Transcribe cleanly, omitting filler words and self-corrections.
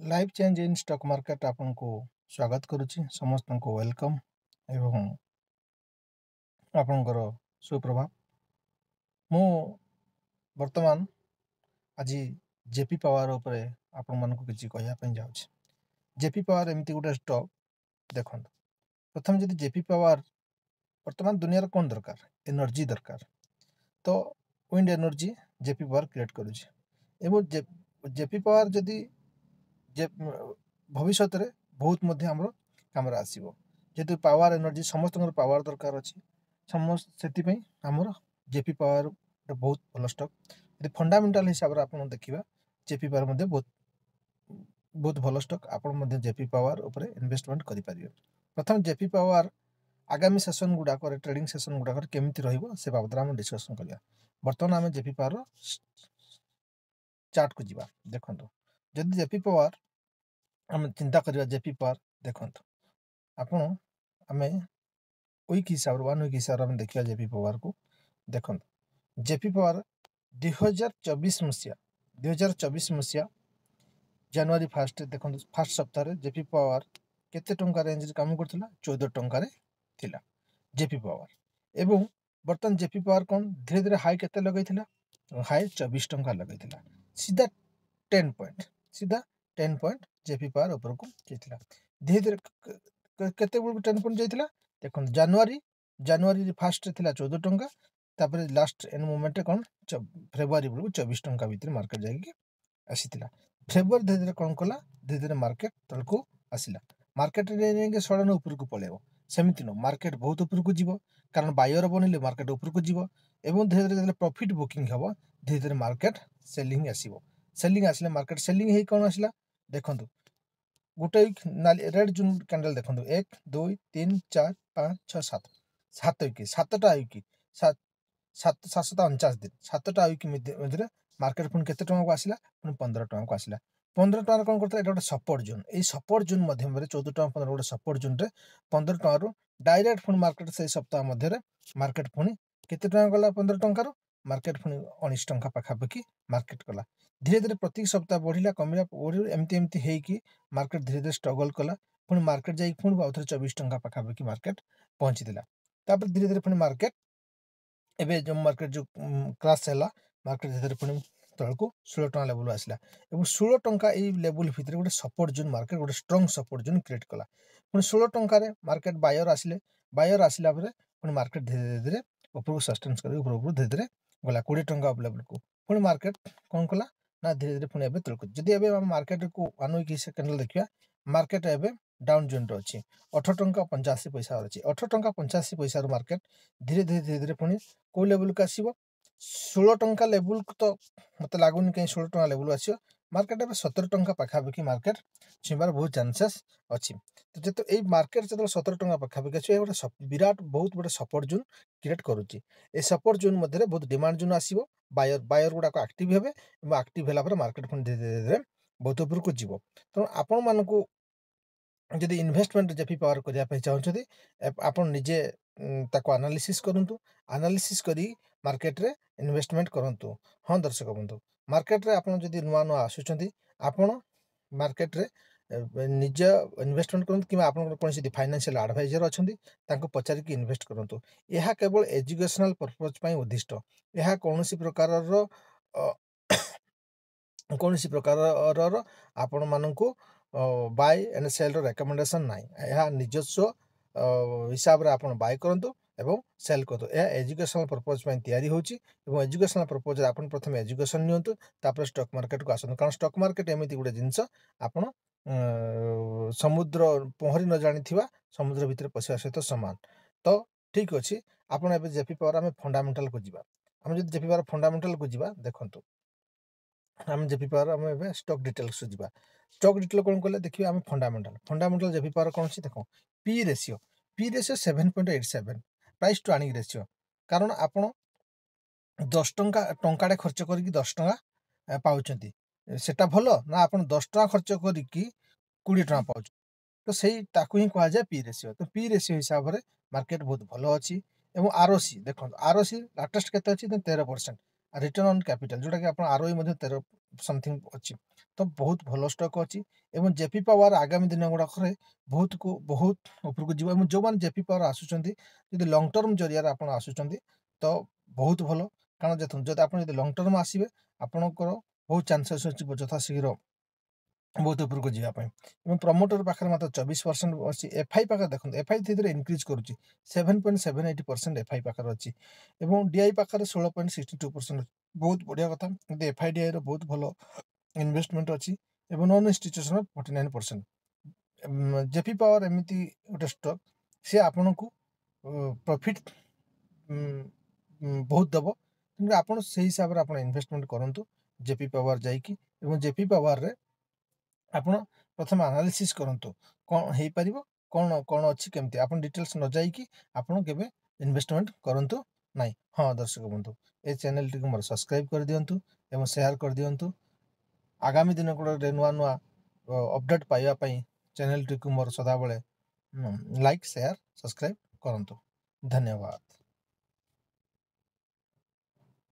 Life change in stock market आपको स्वागत करुच्ची समस्त को वेलकम एवं आपणकर सुप्रभात। मु वर्तमान आज जेपी पावर उपर आपण मानक किसी कहवाई जाऊँ। जेपी पावर एमती गोटे स्टॉक देखो प्रथम जब जेपी पावर वर्तमान दुनिया कौन दरकार एनर्जी दरकार तो wind energy JP power create करुच्ची जेपी पावर जदि भविष्य में बहुत आम कम आसो जेहतु पावर एनर्जी समस्त पावर दरकार अच्छी समस्त से आमर जेपी पावर बहुत भल स्टॉक यदि फंडामेंटाल हिसाब से आप देखा जेपी पावर बहुत बहुत भल स्टॉक आप जेपी पावर उपर इन्वेस्टमेंट करेंगे। प्रथम जेपी पावर आगामी सेशन गुड़ाक ट्रेडिंग सेशन गुड़ाक केमी से बाबद आम डिस्कसन करिया। बर्तमान आम जेपी पावर चार्ट को जीवा देखो जदि जेपी पावर आम चिंता करिया जेपी पावर देखो आपण आम वीक हिसाब से 1 वीक हिसाब से देखा जेपी पावर को देखो जेपी पावर 2024 मसीहा जनवरी 1 देखो फास्ट सप्ताह जेपी पावर केते टंका रेंज रे काम करथिला 14 टंका थिला जेपी पावर एवं बर्तन जेपी पावर कौन धीरे धीरे हाई केते लगैथिला हाई 24 टंका लगैथिला सीधा 10 पॉइंट जेपी पावर ऊपर को जाइथिला धीरे धीरे केते बड़ 10 पॉइंट जाइथिला देखो जनवरी फास्ट थिला 14 टंका तापर लास्ट एंड मोमेंट कौन फेब्रुआरी बेलू 24 टंका भीतर मार्केट जाइए आसीथिला फेब्रुआरी धीरे धीरे कौन कला धीरे धीरे मार्केट तल को आसिला मार्केट सडन ऊपर को पलैब सेमती नो मार्केट बहुत ऊपर को जीव कारण बायर बनले मार्केट ऊपर को जीव एवं धीरे धीरे प्रॉफिट बुकिंग हम धीरे धीरे मार्केट सेलिंग आसीबो सेलिंग आसिले मार्केट सेलिंग हे कौन आसिला देखो गोटे वीक रेड जून कैंडल देखो 1 2 3 4 5 6 7 7 वीक 7टा वीक 749 दिन 7टा वीक मध्य मार्केट पुणी केते टंका को आसिला पुणी 15 टंका को आसिला 15 टंका कौन करता गोटे सपोर्ट जोन ये सपोर्ट जोन मध्यम 14 टंका 15 गोटे सपोर्ट जोन रे 15 टंका डायरेक्ट पुणी मार्केट से सप्ताह मध्य मार्केट पुणी केते टंका गला 15 टंका मार्केट पुणी 19 टंका पाखापाखि मार्केट कला धीरे धीरे प्रत्येक सप्ताह बढ़िला कमिला एमती एमती हेकी मार्केट धीरे धीरे स्ट्रगल कला पुणी मार्केट जाई पुणी आउथरे 24 टंका पाखापाखि मार्केट पहुंचीला तापर धीरे धीरे पुणी मार्केट एबे जो मार्केट जो क्रैश है मार्केट धीरे धीरे पुणी तल को 16 टंका लेवल आसला एवं 16 टंका ए लेवल भितर गोटे सपोर्ट जोन मार्केट गोटे स्ट्रांग सपोर्ट जोन क्रिएट कला पुणी 16 टंका मार्केट बायर आसिला पुणी मार्केट धीरे धीरे ऊपर को सस्टेन्स कर ऊपर धीरे धीरे गला 20 टंका लेवल को पुणी मार्केट कौन कला ना धीरे धीरे पुणी तल को जदि मार्केट को 1 वीक कैंडल देखिया मार्केट एबे डाउन जोन रे अछि 18 टंका 85 पैसा अछि 18 टंका 85 पैसा रो मार्केट धीरे धीरे पुणी को लेवल को आसीबो 16 टंका लेवल को तो मत लागुन कहीं 16 टंका लेवल आसीबो मार्केट एबे 17 टंका पाखापाखि मार्केट छिबार बहुत चांसेस अछि तो जतो ए मार्केट जतो 17 टंका पाखापाखि अछि गोटे विराट बहुत बड़े सपोर्ट जोन क्रिएट करूची ए सपोर्ट जोन मध्य बहुत डिमांड जोन आसीबो बायर गुडा को एक्टिव हेबे एवं एक्टिव होला पर मार्केट पुणी धीरे धीरे बहुत ऊपर को जीवो तो आपण मानकू जदि इन्वेस्टमेंट जेपी पावर करने चाहते आपन निजे ताको एनालिसिस करंतु एनालिसिस करी मार्केट रे इन्वेस्टमेंट करंतु। हाँ दर्शक बंधु मार्केट रे आपन जदि नुआ नुआ आसुचंती आपन मार्केट रे निज इन्वेस्टमेंट करंतु कि आपन कोनसी फाइनेंशियल एडवाइजर अछंती तांको पचारि कि इन्वेस्ट करंतु यह केवल एजुकेशनल पर्पज पई उद्दिष्ट यह कोनसी प्रकार रो कोनसी प्रकार आपण मानकू बाय एंड सेल रेकमेंडेशन नाई यह निजस्व हिसाब रे आपण बाय करंतु एवं सेल करंतु यह एजुकेशनल पर्पज पई तयारी होची एवं एजुकेशनल पर्पज रे आपण प्रथम एजुकेशन नियंतु तापर स्टॉक मार्केट को आसंतु कारण स्टॉक मार्केट एमिति गुडे जिंस आपण समुद्र पहरी न जानिथिबा समुद्र भितर पसिया सहित समान तो ठीक अछि आपण एबे जेपी पावर हम फंडामेंटल को जीवा हम जदि जेपी पावर फंडामेंटल को जीवा देखंतु हम जेपी पावर हम एबे स्टॉक डिटेल्स को जीवा स्टॉक डिटेल कौन कले देखिए आम फंडामेंटल जेपी पावर कौन सी देख P ratio 7.87 price to earning ratio कारण आपण 10 टंका खर्च करके 10 टंका पाउचंती सेटा भलो ना आपण 10 टंका खर्च करके 20 टंका पाउच तो सही ताकू ही कहा जाए पी रेशियो तो पी रेशियो हिसाब रे मार्केट बहुत भलो अछि एवं आरओसी देखो आरओसी लेटेस्ट केते अछि 13% रिटर्न ऑन कैपिटल जोटा कि आपण आरओई मध्ये समथिंग अच्छी तो बहुत भल स्टॉक अच्छी एवं जेपी पावर आगामी दिन गुड़ाक बहुत को बहुत उपरको जीव जो मैंने जेपी पावर आसुँच लंग टर्म जरिया आप आसुँच तो बहुत भल कारण देखो जब आप लंग टर्म आसवे आपंकर बहुत चांसेस अच्छी यथा शीघ्र बहुत उपरको जावाई प्रमोटर पाखे मात्र 24% अच्छी एफआई पाखे देखो एफआई धीरे इनक्रिज करुच्ची 7.78% एफआई पाखे अच्छी डीआई पाखे 16.62% बहुत बढ़िया कथा किंतु एफआईडीआई बहुत भल इन्वेस्टमेंट अच्छी नॉन इंस्टीट्यूशनल 49%। जेपी पावर एमती गोटे स्टॉक सी आपण को प्रॉफिट बहुत दब कि आप हिसाब से इन्वेस्टमेंट करूँ जेपी पावर जाकि जेपी पावर रे ଆପଣ ପ୍ରଥମେ ଆନାଲିସିସ୍ କରନ୍ତୁ କ'ଣ ହେଇପାରିବ କ'ଣ କ'ଣ ଅଛି କେମିତି ଆପଣ ଡିଟେଲ୍ସ ନ ଯାଇକି ଆପଣ କେବେ ଇନଭେଷ୍ଟମେଣ୍ଟ କରନ୍ତୁ ନାହିଁ। ହଁ ଦର୍ଶକ ବନ୍ଧୁ ଏ ଚ୍ୟାନେଲଟିକୁ ମୋର ସବସ୍କ୍ରାଇବ୍ କରିଦିଅନ୍ତୁ ଏବଂ ସେୟାର କରିଦିଅନ୍ତୁ। ଆଗାମୀ ଦିନଗୁଡ଼ିକରେ ନୂଆ ନୂଆ ଅପଡେଟ୍ ପାଇବା ପାଇଁ ଚ୍ୟାନେଲଟିକୁ ମୋର ସଦାବେଳେ ଲାଇକ୍ ସେୟାର ସବସ୍କ୍ରାଇବ୍ କରନ୍ତୁ। ଧନ୍ୟବାଦ।